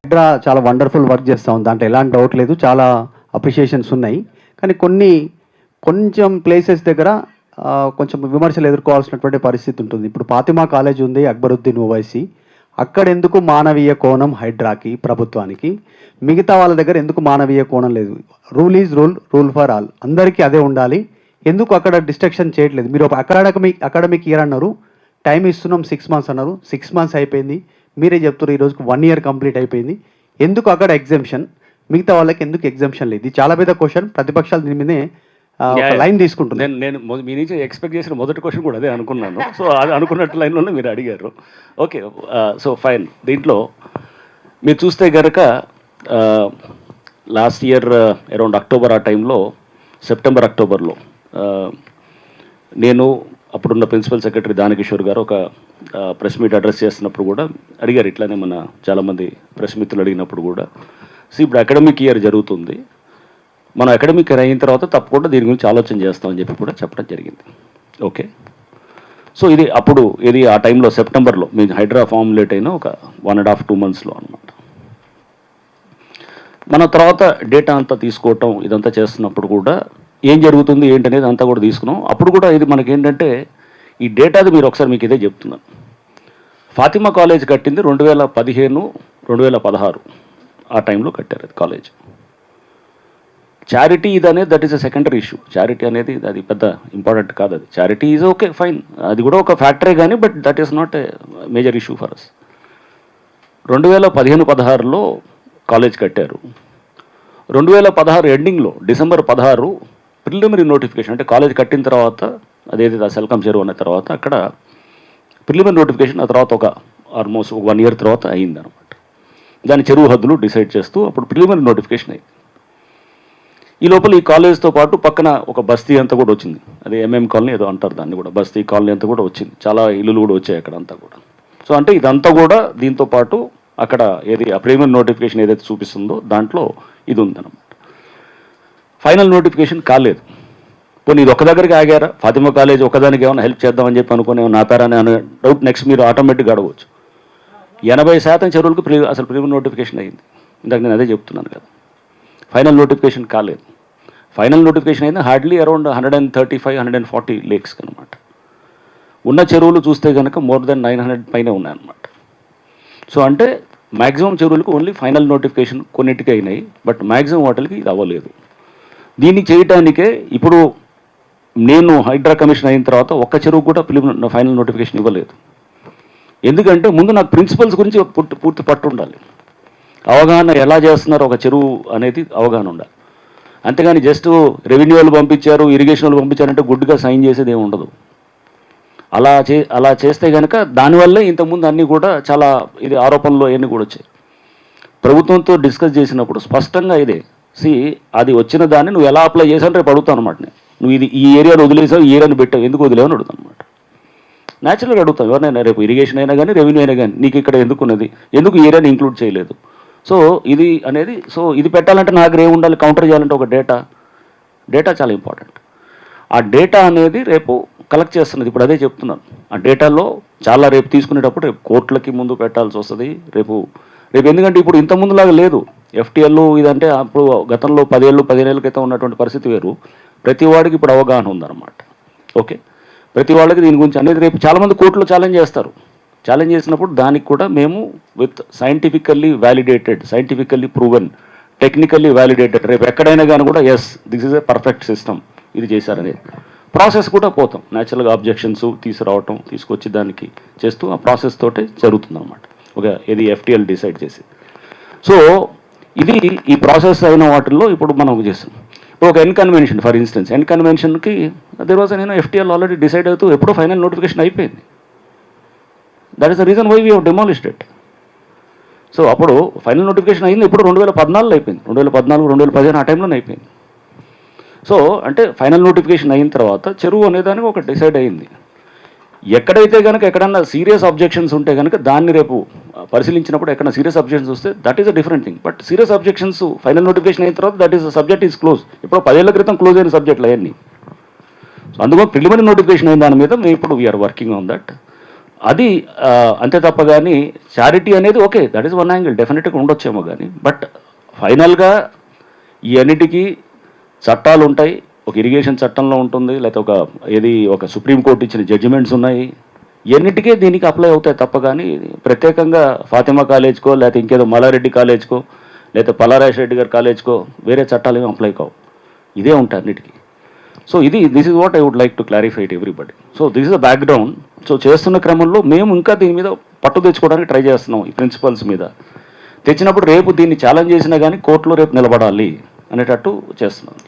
హైడ్రా చాలా wonderful work చేస్తూ ఉంది, దాంట్లో ఎలాంటి డౌట్ లేదు, చాలా అప్రిషియేషన్స్ ఉన్నాయి. కానీ కొంచెం ప్లేసెస్ దగ్గర కొంచెం విమర్శలు ఎదుర్కోవాల్సినటువంటి పరిస్థితి ఉంటుంది. ఇప్పుడు ఫాతిమా కాలేజ్ ఉంది, అక్బరుద్దీన్ ఓవైసీ, అక్కడ ఎందుకు మానవీయ కోణం హైడ్రాకి, ప్రభుత్వానికి, మిగతా వాళ్ళ దగ్గర ఎందుకు మానవీయ కోణం లేదు? Rule is rule, rule for all, అందరికీ అదే ఉండాలి. ఎందుకు అక్కడ డిస్ట్రక్షన్ చేయట్లేదు? మీరు ఒక అకాడమిక్ ఇయర్ అన్నారు, టైం ఇస్తున్నాం 6 months అన్నారు, 6 months అయిపోయింది. మీరే చెప్తున్నారు ఈ రోజుకు 1 year కంప్లీట్ అయిపోయింది. ఎందుకు అక్కడ ఎగ్జామ్షన్, మిగతా వాళ్ళకి ఎందుకు ఎగ్జామ్షన్ లేదు? ఇది చాలా పెద్ద క్వశ్చన్. ప్రతిపక్షాలు దీని మీదే లైన్ తీసుకుంటుంది. నేను మీ నుంచి ఎక్స్పెక్ట్ చేసిన మొదటి క్వశ్చన్ కూడా అదే అనుకున్నాను. సో అది అనుకున్నట్టు లైన్లోనే మీరు అడిగారు. Okay, so fine. దీంట్లో మీరు చూస్తే కనుక లాస్ట్ ఇయర్ అరౌండ్ అక్టోబర్ ఆ టైంలో, సెప్టెంబర్ అక్టోబర్లో నేను అప్పుడున్న ప్రిన్సిపల్ సెక్రటరీ దానకిషోర్ గారు ఒక ప్రెస్ మీట్ అడ్రస్ చేస్తున్నప్పుడు కూడా అడిగారు, ఇట్లానే మన చాలామంది ప్రెస్ మిత్రులు అడిగినప్పుడు కూడా, ఇప్పుడు అకాడమిక్ ఇయర్ జరుగుతుంది, మనం అకాడమిక్ ఇయర్ అయిన తర్వాత తప్పకుండా దీని గురించి ఆలోచన చేస్తామని చెప్పి కూడా చెప్పడం జరిగింది. ఓకే, సో ఇది ఆ టైంలో సెప్టెంబర్లో మీ హైడ్రా ఫార్ములేట్ అయిన ఒక 1.5-2 monthsలో అనమాట. మన తర్వాత డేటా అంతా తీసుకోవటం ఇదంతా చేస్తున్నప్పుడు కూడా ఏం జరుగుతుంది ఏంటనేది అంతా కూడా తీసుకున్నాం. అప్పుడు కూడా ఇది మనకేంటంటే ఈ డేటాది మీరు ఒకసారి మీకు ఇదే చెప్తున్నాను. ఫాతిమా కాలేజ్ కట్టింది 2015-2016 ఆ టైంలో కట్టారు అది కాలేజ్. చారిటీ ఇది అనేది that is a secondary issue. Charity అనేది అది పెద్ద ఇంపార్టెంట్ కాదు. అది చారిటీ ఈజ్ ఓకే ఫైన్, అది కూడా ఒక ఫ్యాక్టరే కానీ, but that is not a major issue for us. 2015-16లో కాలేజ్ కట్టారు. 2016 ఎండింగ్లో December 16 ప్రిలిమినరీ నోటిఫికేషన్, అంటే కాలేజ్ కట్టిన తర్వాత అదేదైతే సెల్కమ్ చెరువు అన్న తర్వాత అక్కడ ప్రిలిమినరీ నోటిఫికేషన్, ఆ తర్వాత ఒక ఆల్మోస్ట్ 1 year తర్వాత అయిందనమాట. దాని చెరువు హద్దులు డిసైడ్ చేస్తూ అప్పుడు ప్రిలిమినరీ నోటిఫికేషన్ అయింది. ఈ లోపల ఈ కాలేజ్తో పాటు పక్కన ఒక బస్తీ అంతా కూడా వచ్చింది, అది MM కాలనీ ఏదో అంటారు దాన్ని కూడా, బస్తీ కాలనీ అంతా కూడా వచ్చింది, చాలా ఇల్లులు కూడా వచ్చాయి అక్కడ అంతా కూడా. సో అంటే ఇదంతా కూడా దీంతో పాటు అక్కడ ఏది ఆ ప్రిలిమినరీ నోటిఫికేషన్ ఏదైతే చూపిస్తుందో దాంట్లో ఇది ఉందన్నమాట. ఫైనల్ నోటిఫికేషన్ కాలేదు. పోనీ ఇది ఒక దగ్గరికి ఆగారా? ఫాతిమా కాలేజ్ ఒకదానికి ఏమైనా హెల్ప్ చేద్దామని చెప్పి అనుకుని నా పేరాని అనే డౌట్ నెక్స్ట్ మీరు ఆటోమేటిక్గా అడగవచ్చు. 80% చెరువులకు అసలు ప్రిలిమినరీ నోటిఫికేషన్ అయింది. ఇందాక నేను అదే చెప్తున్నాను కదా, ఫైనల్ నోటిఫికేషన్ కాలేదు. ఫైనల్ నోటిఫికేషన్ అయింది హార్డ్లీ అరౌండ్ 135-140 lakes అనమాట. ఉన్న చెరువులు చూస్తే కనుక మోర్ దెన్ 900 పైనే ఉన్నాయన్నమాట. సో అంటే మ్యాక్సిమం చెరువులకు ఓన్లీ ఫైనల్ నోటిఫికేషన్ కొన్నిటికి అయినాయి, బట్ మ్యాక్సిమం వాటికి ఇది అవ్వలేదు. దీన్ని చేయటానికే ఇప్పుడు నేను హైడ్రా కమిషన్ అయిన తర్వాత ఒక్క చెరువు కూడా ఫైనల్ నోటిఫికేషన్ ఇవ్వలేదు. ఎందుకంటే ముందు నాకు ప్రిన్సిపల్స్ గురించి పూర్తి పట్టు ఉండాలి, అవగాహన ఎలా చేస్తున్నారు ఒక చెరువు అనేది అవగాహన ఉండాలి. అంతేగాని జస్ట్ రెవెన్యూ వాళ్ళు పంపించారు, ఇరిగేషన్ వాళ్ళు పంపించారంటే గుడ్డుగా సైన్ చేసేది ఏమి ఉండదు. అలా చేస్తే కనుక దానివల్లే ఇంతకుముందు అన్నీ కూడా చాలా ఇది ఆరోపణలు అవన్నీ కూడా వచ్చాయి. ప్రభుత్వంతో డిస్కస్ చేసినప్పుడు స్పష్టంగా ఇదే, అది వచ్చిన దాన్ని నువ్వు ఎలా అప్లై చేసావు రేపు అడుగుతాను అనమాట. నువ్వు ఈ ఏరియాను వదిలేసావు, ఈ ఏరియాను పెట్టావు, ఎందుకు వదిలేవని అడుగుతాను అనమాట. న్యాచురల్గా అడుగుతాం ఎవరినైనా, రేపు ఇరిగేషన్ అయినా కానీ రెవెన్యూ అయినా కానీ, నీకు ఇక్కడ ఎందుకు ఉన్నది, ఎందుకు ఈ ఏరియాని ఇంక్లూడ్ చేయలేదు. సో ఇది అనేది, సో ఇది పెట్టాలంటే నాకు రేపు ఉండాలి, కౌంటర్ చేయాలంటే ఒక డేటా చాలా ఇంపార్టెంట్. ఆ డేటా అనేది రేపు కలెక్ట్ చేస్తున్నది. ఇప్పుడు అదే చెప్తున్నాను, ఆ డేటాలో చాలా రేపు తీసుకునేటప్పుడు రేపు కోర్టులకి ముందు పెట్టాల్సి వస్తుంది రేపు. ఎందుకంటే ఇప్పుడు ఇంతకుముందులాగా లేదు. FTL ఇదంటే అప్పుడు గతంలో 10 ఏళ్ళ క్రితం ఉన్నటువంటి పరిస్థితి వేరు. ప్రతి వాడికి ఇప్పుడు అవగాహన ఉందన్నమాట. ఓకే, ప్రతి వాళ్ళకి దీని గురించి అనేది రేపు చాలామంది కోర్టులో ఛాలెంజ్ చేస్తారు. ఛాలెంజ్ చేసినప్పుడు దానికి కూడా మేము with scientifically validated, scientifically proven, technically validated, రేపు ఎక్కడైనా కానీ కూడా yes this is a perfect system ఇది చేశారనేది ప్రాసెస్ కూడా పోతాం. న్యాచురల్గా అబ్జెక్షన్స్ తీసుకొచ్చి దానికి చేస్తూ ఆ ప్రాసెస్ తోటే జరుగుతుందన్నమాట. ఇది FTL డిసైడ్ చేసి. సో ఇది ఈ ప్రాసెస్ అయిన వాటిల్లో ఇప్పుడు మనం చేస్తాం. ఇప్పుడు ఒక కన్వెన్షన్ ఫర్ ఇన్స్టెన్స్, కన్వెన్షన్కి there was FTL already decide అవుతూ ఎప్పుడో ఫైనల్ నోటిఫికేషన్ అయిపోయింది. That is the reason why we have demolished it. So అప్పుడు ఫైనల్ నోటిఫికేషన్ అయింది ఇప్పుడు 2014లో అయిపోయింది, 2014-2015 ఆ టైంలోనే అయిపోయింది. సో అంటే ఫైనల్ నోటిఫికేషన్ అయిన తర్వాత చెరువు అనేదానికి ఒక డిసైడ్ అయింది. ఎక్కడైతే కనుక ఎక్కడన్నా సీరియస్ అబ్జెక్షన్స్ ఉంటే కనుక దాన్ని రేపు పరిశీలించినప్పుడు ఎక్కడ సీరియస్ అబ్జెక్షన్స్ వస్తే that is a different thing. But serious objections final notification అయిన తర్వాత that is subject is close. ఇప్పుడు 10 ఏళ్ల క్రితం క్లోజ్ అయిన సబ్జెక్టులు అవన్నీ. సో అందుకని ప్రిలిమినరీ నోటిఫికేషన్ అయిన దాని మీద మేము ఇప్పుడు వీఆర్ వర్కింగ్ ఆన్ దట్. అది అంతే తప్ప కానీ చారిటీ అనేది okay, that is one angle, డెఫినెట్గా ఉండొచ్చేమో కానీ, బట్ ఫైనల్గా ఈ అన్నిటికీ చట్టాలు ఉంటాయి. ఒక ఇరిగేషన్ చట్టంలో ఉంటుంది, లేకపోతే ఒక సుప్రీంకోర్టు ఇచ్చిన జడ్జిమెంట్స్ ఉన్నాయి. ఎన్నిటికీ దీనికి అప్లై అవుతాయి తప్ప కానీ ప్రత్యేకంగా ఫాతిమా కాలేజ్కో, లేకపోతే ఇంకేదో మల్లారెడ్డి కాలేజ్కో, లేకపోతే పల్లారాజు రెడ్డి గారి కాలేజ్కో వేరే చట్టాలు ఏమి అప్లై కావు. ఇదే ఉంటాయి అన్నిటికీ. So this is what I would like to clarify to everybody. So this is the background. So చేస్తున్న క్రమంలో మేము ఇంకా దీని మీద పట్టు తెచ్చుకోవడానికి ట్రై చేస్తున్నాం, ఈ ప్రిన్సిపల్స్ మీద. తెచ్చినప్పుడు రేపు దీన్ని ఛాలెంజ్ చేసినా కానీ కోర్టులో రేపు నిలబడాలి అనేటట్టు చేస్తున్నాం.